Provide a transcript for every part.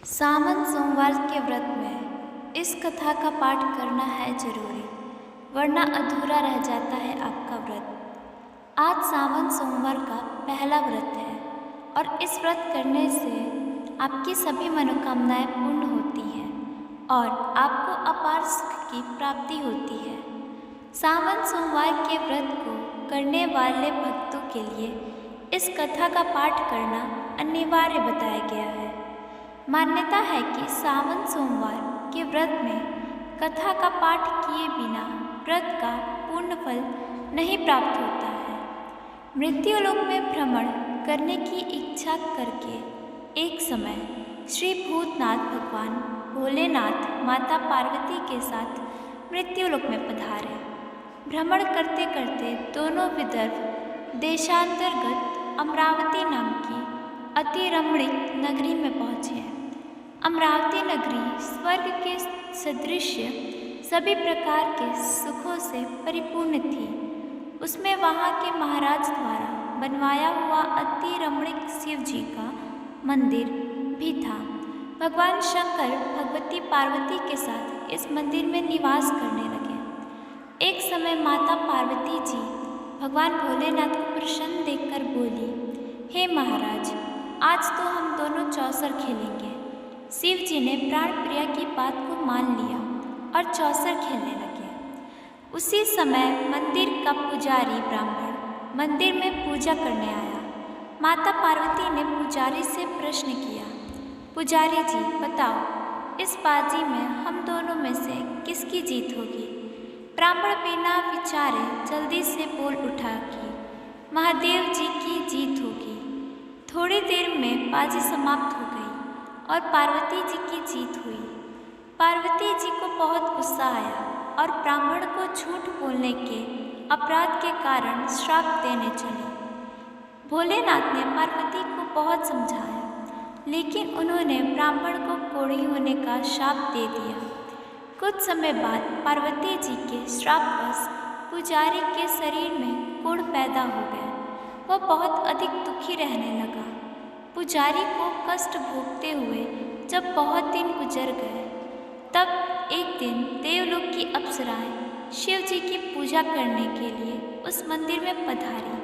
सावन सोमवार के व्रत में इस कथा का पाठ करना है जरूरी, वरना अधूरा रह जाता है आपका व्रत। आज सावन सोमवार का पहला व्रत है और इस व्रत करने से आपकी सभी मनोकामनाएं पूर्ण होती हैं और आपको अपार सुख की प्राप्ति होती है। सावन सोमवार के व्रत को करने वाले भक्तों के लिए इस कथा का पाठ करना अनिवार्य बताया गया है। मान्यता है कि सावन सोमवार के व्रत में कथा का पाठ किए बिना व्रत का पूर्ण फल नहीं प्राप्त होता है। मृत्युलोक में भ्रमण करने की इच्छा करके एक समय श्री भूतनाथ भगवान भोलेनाथ माता पार्वती के साथ मृत्युलोक में पधारे। भ्रमण करते करते दोनों विदर्भ देशांतर्गत अमरावती नाम की अति रमणीक नगरी में पहुँचे। अमरावती नगरी स्वर्ग के सदृश सभी प्रकार के सुखों से परिपूर्ण थी। उसमें वहाँ के महाराज द्वारा बनवाया हुआ अति रमणीक शिव जी का मंदिर भी था। भगवान शंकर भगवती पार्वती के साथ इस मंदिर में निवास करने लगे। एक समय माता पार्वती जी भगवान भोलेनाथ को प्रसन्न देखकर बोली, हे महाराज, आज तो हम दोनों चौसर खेलेंगे। शिव जी ने प्राण प्रिया की बात को मान लिया और चौसर खेलने लगे। उसी समय मंदिर का पुजारी ब्राह्मण मंदिर में पूजा करने आया। माता पार्वती ने पुजारी से प्रश्न किया, पुजारी जी बताओ, इस बाजी में हम दोनों में से किसकी जीत होगी? ब्राह्मण बिना विचारे जल्दी से बोल उठा कि महादेव जी की जीत होगी। थोड़ी देर में बाजी समाप्त हो गई और पार्वती जी की जीत हुई। पार्वती जी को बहुत गुस्सा आया और ब्राह्मण को झूठ बोलने के अपराध के कारण श्राप देने चले। भोलेनाथ ने पार्वती को बहुत समझाया, लेकिन उन्होंने ब्राह्मण को कोढ़ी होने का शाप दे दिया। कुछ समय बाद पार्वती जी के श्रापवश पुजारी के शरीर में कोढ़ पैदा हो गया। वह बहुत अधिक दुखी रहने लगा। पुजारी को कष्ट भोगते हुए जब बहुत दिन गुजर गए, तब एक दिन देवलोक की अप्सराएं शिव जी की पूजा करने के लिए उस मंदिर में पधारी।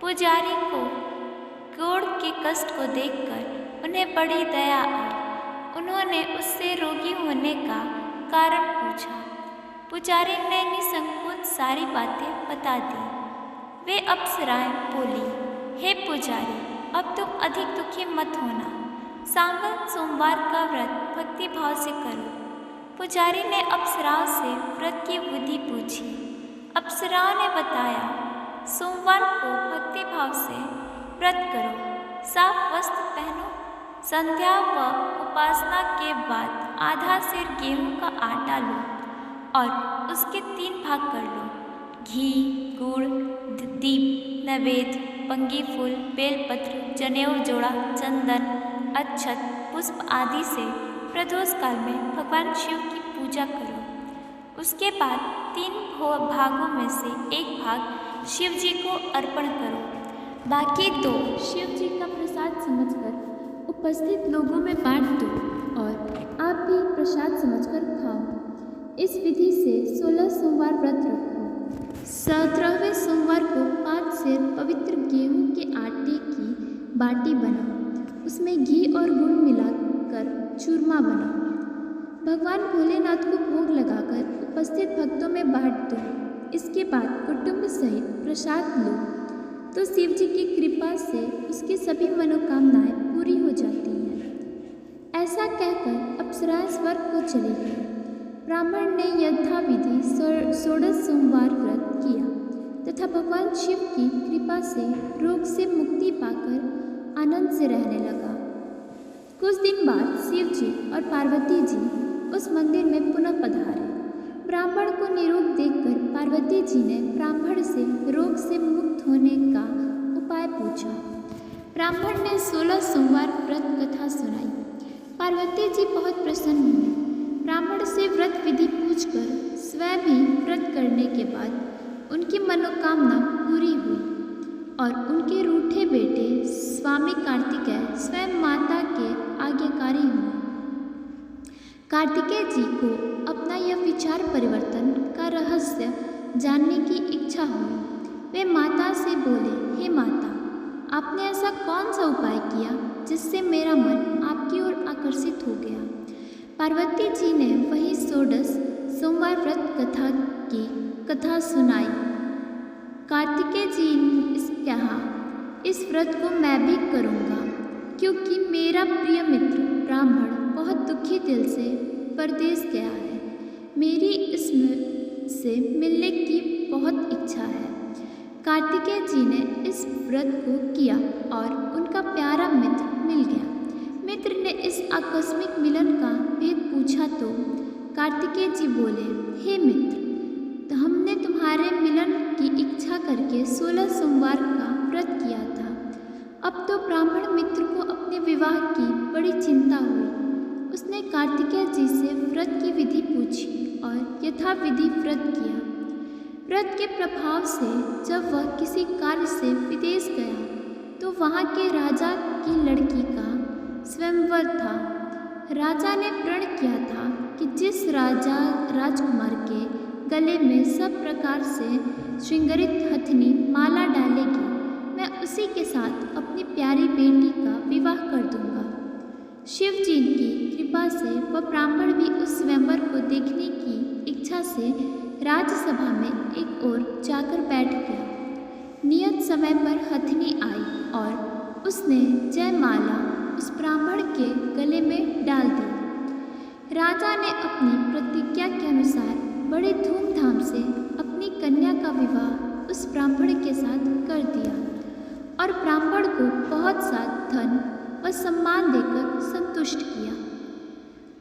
पुजारी को कोढ़ के कष्ट को देखकर उन्हें बड़ी दया आई। उन्होंने उससे रोगी होने का कारण पूछा। पुजारी ने निसंकोच सारी बातें बता दी। वे अप्सराएं बोली, हे पुजारी, अब तुम अधिक दुखी मत होना। सावन सोमवार का व्रत भक्ति भाव से करो। पुजारी ने अप्सराओं से व्रत की विधि पूछी। अप्सराओं ने बताया, सोमवार को भक्ति भाव से व्रत करो, साफ वस्त्र पहनो, संध्या व उपासना के बाद आधा सेर गेहूं का आटा लो और उसके 3 भाग कर लो। घी, गुड़, दीप, नैवेद्य, पंगी फूल, बेलपत्र, जनेऊ जोड़ा, चंदन, अक्षत, पुष्प आदि से प्रदोष काल में भगवान शिव की पूजा करो। उसके बाद 3 भागों में से 1 भाग शिव जी को अर्पण करो। बाकी 2 शिव जी का प्रसाद समझकर उपस्थित लोगों में बांट दो और आप भी प्रसाद समझकर खाओ। इस विधि से 16 सोमवार व्रत रखो। 17वें सोमवार को 5 सेर पवित्र गेहूं के आटे की बाटी बनाओ। उसमें घी और गुड़ मिलाकर चूरमा बनाओ। भगवान भोलेनाथ को भोग लगाकर उपस्थित भक्तों में बांट दो। इसके बाद कुटुंब सहित प्रसाद लो तो शिव जी की कृपा से उसकी सभी मनोकामनाएं पूरी हो जाती हैं। ऐसा कहकर अप्सराएं स्वर्ग को चली गई। ब्राह्मण ने यथाविधि 16 सोमवार व्रत किया तथा भगवान शिव की कृपा से रोग से मुक्ति पाकर आनंद से रहने लगा। कुछ दिन बाद शिव जी और पार्वती जी उस मंदिर में पुनः पधारे। ब्राह्मण को निरोग देखकर पार्वती जी ने ब्राह्मण से रोग से मुक्त होने का उपाय पूछा। ब्राह्मण ने 16 सोमवार व्रत कथा सुनाई। पार्वती जी बहुत प्रसन्न हुई। ब्राह्मण से व्रत विधि पूछकर स्वयं ही व्रत करने के बाद उनकी मनोकामना पूरी हुई और उनके रूठे बेटे स्वामी कार्तिकेय स्वयं माता के आज्ञाकारी हुए। कार्तिकेय जी को अपना यह विचार परिवर्तन का रहस्य जानने की इच्छा हुई। वे माता से बोले, हे माता, आपने ऐसा कौन सा उपाय किया जिससे मेरा मन आपकी ओर आकर्षित हो गया। पार्वती जी ने वही षोडश सोमवार व्रत कथा की कथा सुनाई। कार्तिकेय जी ने कहा, इस व्रत को मैं भी करूँगा, क्योंकि मेरा प्रिय मित्र ब्राह्मण बहुत दुखी दिल से परदेश गया है। मेरी इससे मिलने की बहुत इच्छा है। कार्तिकेय जी ने इस व्रत को किया और उनका प्यारा मित्र मिल गया। मित्र ने इस आकस्मिक मिलन का भेद पूछा तो कार्तिकेय जी बोले, हे मित्र, तो हमने तुम्हारे मिलन की इच्छा करके 16 सोमवार का व्रत किया था। अब तो ब्राह्मण मित्र को अपने विवाह की बड़ी चिंता हुई। उसने कार्तिकेय जी से व्रत की विधि पूछी और यथाविधि व्रत किया। व्रत के प्रभाव से जब वह किसी कार्य से विदेश गया तो वहाँ के राजा की लड़की का स्वयंवर था। राजा ने प्रण किया था कि जिस राजकुमार के गले में सब प्रकार से श्रृंगारित हथनी माला डालेगी, मैं उसी के साथ अपनी प्यारी बेटी का विवाह कर दूंगा। शिव जी की कृपा से वह ब्राह्मण भी उस स्वयंवर को देखने की इच्छा से राजसभा में एक ओर जाकर बैठ गया। नियत समय पर हथनी आई और उसने जयमाला उस ब्राह्मण के गले में डाल दी। राजा ने अपनी प्रतिज्ञा के अनुसार बड़े धूमधाम से अपनी कन्या का विवाह उस ब्राह्मण के साथ कर दिया और ब्राह्मण को बहुत सा धन व सम्मान देकर संतुष्ट किया।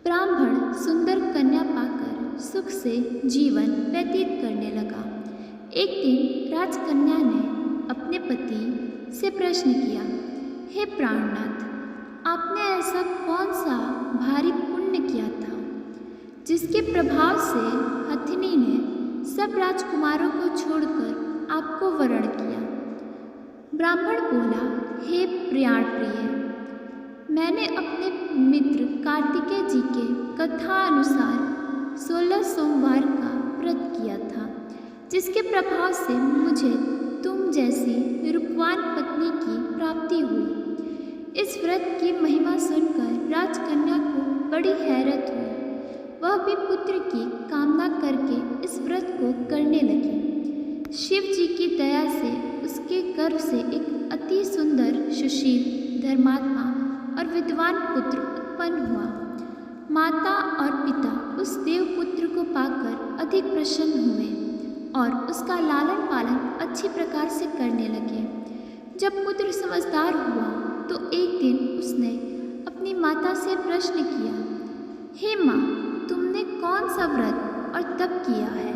ब्राह्मण सुंदर कन्या पाकर सुख से जीवन व्यतीत करने लगा। एक दिन राजकन्या ने अपने पति से प्रश्न किया, हे प्राणनाथ, आपने ऐसा कौन सा भारी पुण्य किया था जिसके प्रभाव से हथिनी ने सब राजकुमारों को छोड़कर आपको वरण किया। ब्राह्मण बोला, हे प्रियाण प्रिय, मैंने अपने मित्र कार्तिकेय जी के कथा अनुसार 16 सोमवार का व्रत किया था, जिसके प्रभाव से मुझे तुम जैसी रूपवान पत्नी की प्राप्ति हुई। इस व्रत की महिमा सुनकर राजकन्या को बड़ी हैरत हुई। वह भी पुत्र की कामना करके इस व्रत को करने लगी। शिव जी की दया से उसके गर्भ से एक अति सुंदर, सुशील, धर्मात्मा और विद्वान पुत्र उत्पन्न हुआ। माता और पिता उस देव पुत्र को पाकर अधिक प्रसन्न हुए और उसका लालन पालन अच्छी प्रकार से करने लगे। जब पुत्र समझदार हुआ तो एक दिन उसने अपनी माता से प्रश्न किया, हे माँ, तुमने कौन सा व्रत और तप किया है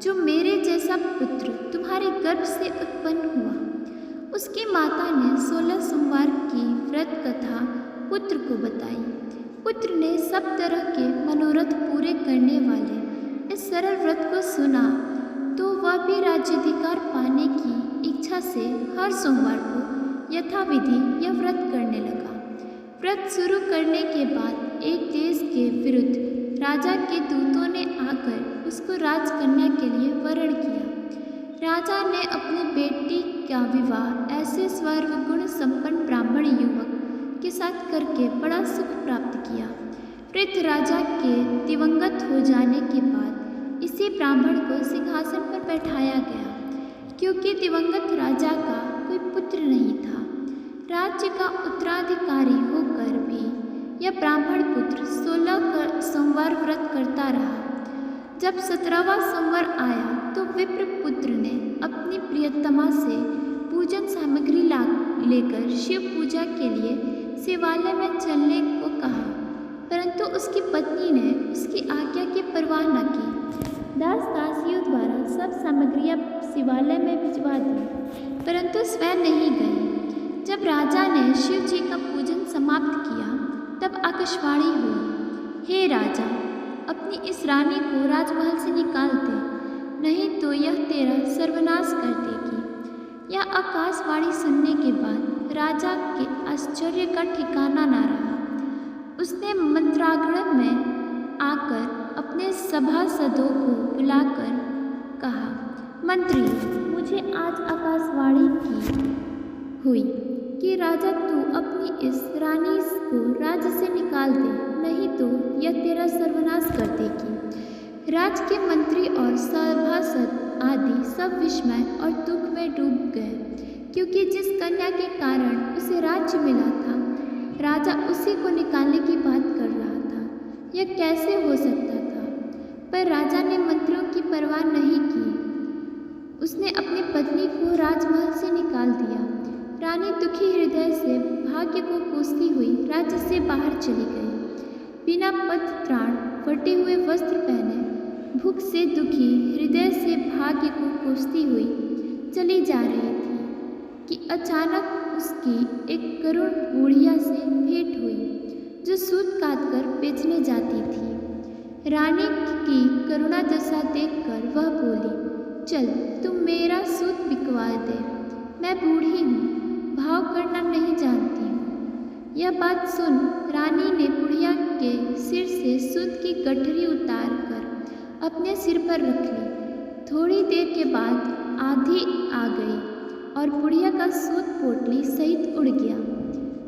जो मेरे जैसा पुत्र तुम्हारे गर्भ से उत्पन्न हुआ। उसकी माता ने 16 सोमवार की व्रत कथा पुत्र को बताई। पुत्र ने सब तरह के मनोरथ पूरे करने वाले इस सरल व्रत को सुना तो वह भी राज्याधिकार पाने की इच्छा से हर सोमवार को यथाविधि यह व्रत करने लगा। व्रत शुरू करने के बाद एक देश के विरुद्ध राजा के दूतों ने आकर उसको राजकन्या के लिए वरण किया। राजा ने अपनी बेटी का विवाह ऐसे सर्वगुण संपन्न ब्राह्मण युवक के साथ करके बड़ा सुख प्राप्त किया। वृद्ध राजा के दिवंगत हो जाने के बाद इसी ब्राह्मण को सिंहासन पर बैठाया गया, क्योंकि दिवंगत राजा का कोई पुत्र नहीं था। राज्य का उत्तराधिकारी होकर भी यह ब्राह्मण पुत्र 16 सोमवार व्रत करता रहा। जब 17वां सोमवार आया तो विप्र पुत्र ने अपनी प्रियतमा से पूजन सामग्री लेकर शिव पूजा के लिए शिवालय में चलने को कहा, परंतु उसकी पत्नी ने उसकी आज्ञा की परवाह न की। दास दासियों द्वारा सब सामग्रियां शिवालय में भिजवा दी, परंतु स्वयं नहीं गई। जब राजा ने शिव जी का पूजन समाप्त किया तब आकाशवाणी हुई, हे राजा, अपनी इस रानी को राजमहल से निकाल दे, नहीं तो यह तेरा सर्वनाश कर देगी। यह आकाशवाणी सुनने के बाद राजा के आश्चर्य का ठिकाना न रहा। उसने मंत्राग्र में आकर अपने सभासदों को बुलाकर कहा, मंत्री, मुझे आज आकाशवाणी की हुई कि राजा तू अपनी इस रानी को राज्य से निकाल दे, नहीं तो यह तेरा सर्वनाश कर देगी। राज्य के मंत्री और सभासद आदि सब विस्मय और दुख में डूब गए, क्योंकि जिस कन्या के कारण उसे राज्य मिला था, राजा उसी को निकालने की बात कर रहा था। यह कैसे हो सकता था? पर राजा ने मंत्रियों की परवाह नहीं की। उसने अपनी पत्नी को राजमहल से निकाल दिया। रानी दुखी हृदय से भाग्य को कोसती हुई राज्य से बाहर चली गई। बिना पत्र त्राण, फटे हुए वस्त्र पहने, भूख से दुखी हृदय से भाग्य को कोसती हुई चली जा रही थी कि अचानक उसकी एक करुण बुढ़िया से भेंट हुई, जो सूत काटकर बेचने जाती थी। रानी की करुणा दशा देखकर वह बोली, चल तुम मेरा सूत बिकवा दे, मैं बूढ़ी हूँ, भाव करना नहीं जानती हूँ। यह बात सुन रानी ने बुढ़िया के सिर से सूत की गठरी उतार कर अपने सिर पर रख ली। थोड़ी देर के बाद आंधी आ गई और बुढ़िया का सूत पोटली सहित उड़ गया।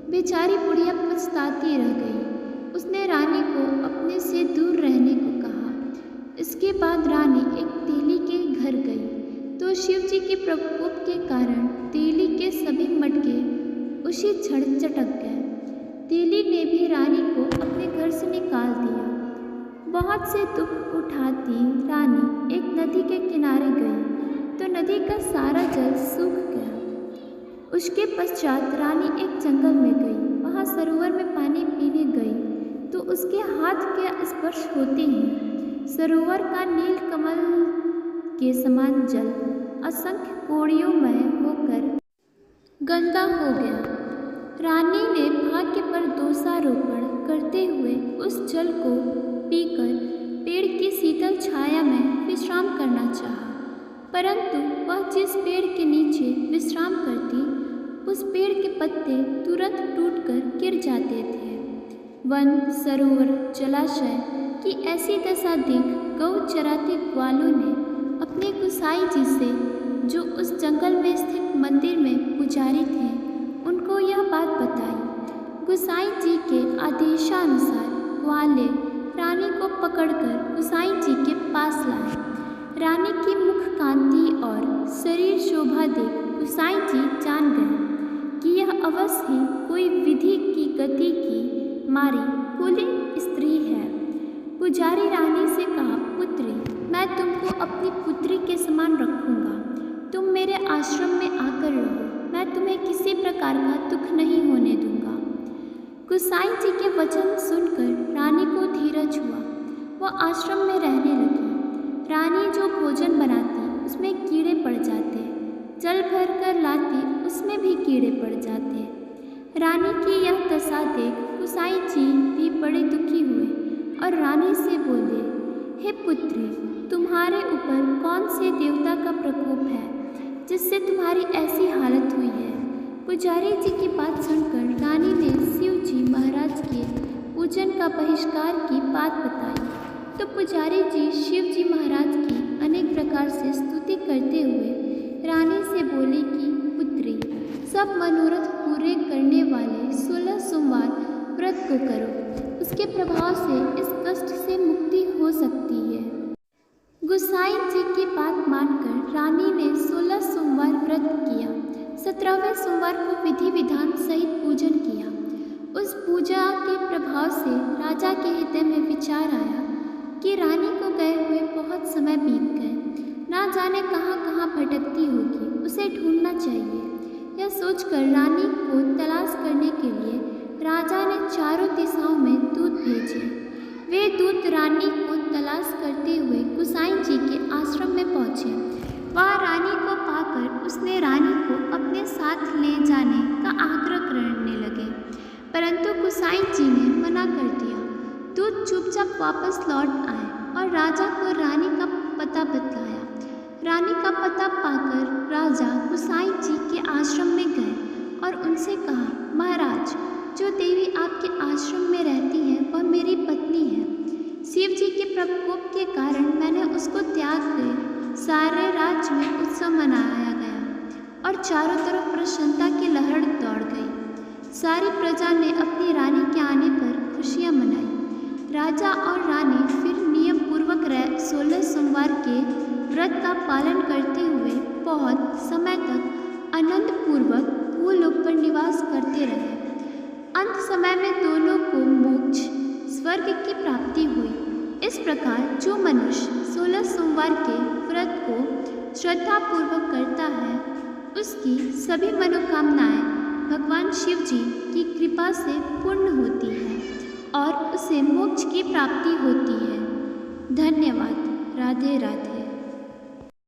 बेचारी बुढ़िया पछताती रह गई। उसने रानी को अपने से दूर रहने को कहा। इसके बाद रानी एक तेली के घर गई तो शिवजी के प्रकोप के कारण तेली के सभी मटके उसी क्षण चटक गए। तेली ने भी रानी को अपने घर से निकाल दिया। बहुत से दुख उठाती रानी एक नदी के किनारे गई तो नदी का सारा जल सूख गया। उसके पश्चात रानी एक जंगल में गई। वहाँ सरोवर में पानी पीने गई तो उसके हाथ के स्पर्श होते ही सरोवर का नील कमल के समान जल असंख्य कोड़ियों में होकर गंदा हो गया। रानी ने भाग्य पर दोषारोपण करते हुए उस जल को पीकर पेड़ की शीतल छाया में विश्राम करना चाहा, परंतु वह जिस पेड़ के नीचे विश्राम करती, उस पेड़ के पत्ते तुरंत टूटकर गिर जाते थे। वन, सरोवर, जलाशय की ऐसी दशा देख गौ चराते ग्वालों ने अपने गुसाई जी से, जो उस जंगल में स्थित मंदिर में पुजारी थे, उनको यह बात बताई। गुसाई जी के आदेशानुसार ग्वाले रानी को पकड़कर गुसाई जी के पास लाए। रानी की मुख कांति और शरीर शोभा देख गुसाई जी जान गए कि यह अवश्य ही कोई विधि की गति की मारी कुलीन स्त्री है। पुजारी रानी से कहा, पुत्री, मैं तुमको अपनी पुत्री के समान रखूंगा। तुम मेरे आश्रम में आकर रहो, मैं तुम्हें किसी प्रकार का दुख नहीं होने दूंगा। गुसाई जी के वचन सुनकर रानी को धीरज हुआ। वह आश्रम में रहने लगी। रानी जो भोजन बनाती उसमें कीड़े पड़ जाते, जल भर कर लाती उसमें भी कीड़े पड़ जाते। रानी की यह दशा देख गुसाई जी भी बड़े दुखी हुए और रानी से बोले, हे पुत्री, तुम्हारे ऊपर कौन से देवता का प्रकोप है जिससे तुम्हारी ऐसी हालत हुई है। पुजारी जी की बात सुनकर रानी ने शिव जी महाराज के पूजन का बहिष्कार की बात बताई तो पुजारी जी शिव जी महाराज की अनेक प्रकार से स्तुति करते हुए रानी से बोले कि पुत्री, सब मनोरथ पूरे करने वाले 16 सोमवार व्रत को करो, उसके प्रभाव से इस कष्ट से मुक्ति हो सकती है। गुसाई जी की बात मानकर रानी ने 16 सोमवार व्रत किया। 17वें सोमवार को विधि विधान सहित पूजन किया। उस पूजा के प्रभाव से राजा के हृदय में विचार आया कि रानी को गए हुए बहुत समय बीत गए, ना जाने कहाँ कहाँ भटकती होगी, उसे ढूंढना चाहिए। यह सोचकर रानी को तलाश करने के लिए राजा ने चारों दिशाओं में दूत भेजे। वे दूत रानी को तलाश करते हुए गुसाई जी के आश्रम में पहुँचे। वहाँ रानी को पाकर उसने रानी को अपने साथ ले जाने का आग्रह करने लगे, परंतु गुसाई जी ने मना कर दिया। दूत चुपचाप वापस लौट आए और राजा को रानी का पता बतलाया। रानी का पता पाकर राजा गुसाई जी के आश्रम में गए और उनसे कहा, महाराज, जो देवी आपके आश्रम में रहती है वह मेरी पत्नी है। शिव प्रकोप के कारण मैंने उसको त्याग कर सारे राज्य में उत्सव मनाया गया और चारों तरफ प्रसन्नता की लहर दौड़ गई। सारी प्रजा ने अपनी रानी के आने पर खुशियां मनाई। राजा और रानी फिर नियम पूर्वक 16 सोमवार के व्रत का पालन करते हुए बहुत समय तक आनंद पूर्वक भूलोक पर निवास करते रहे। अंत समय में दोनों को मोक्ष स्वर्ग की प्राप्ति हुई। इस प्रकार जो मनुष्य 16 सोमवार के व्रत को श्रद्धापूर्वक करता है उसकी सभी मनोकामनाएं भगवान शिव जी की कृपा से पूर्ण होती है और उसे मोक्ष की प्राप्ति होती है। धन्यवाद। राधे राधे।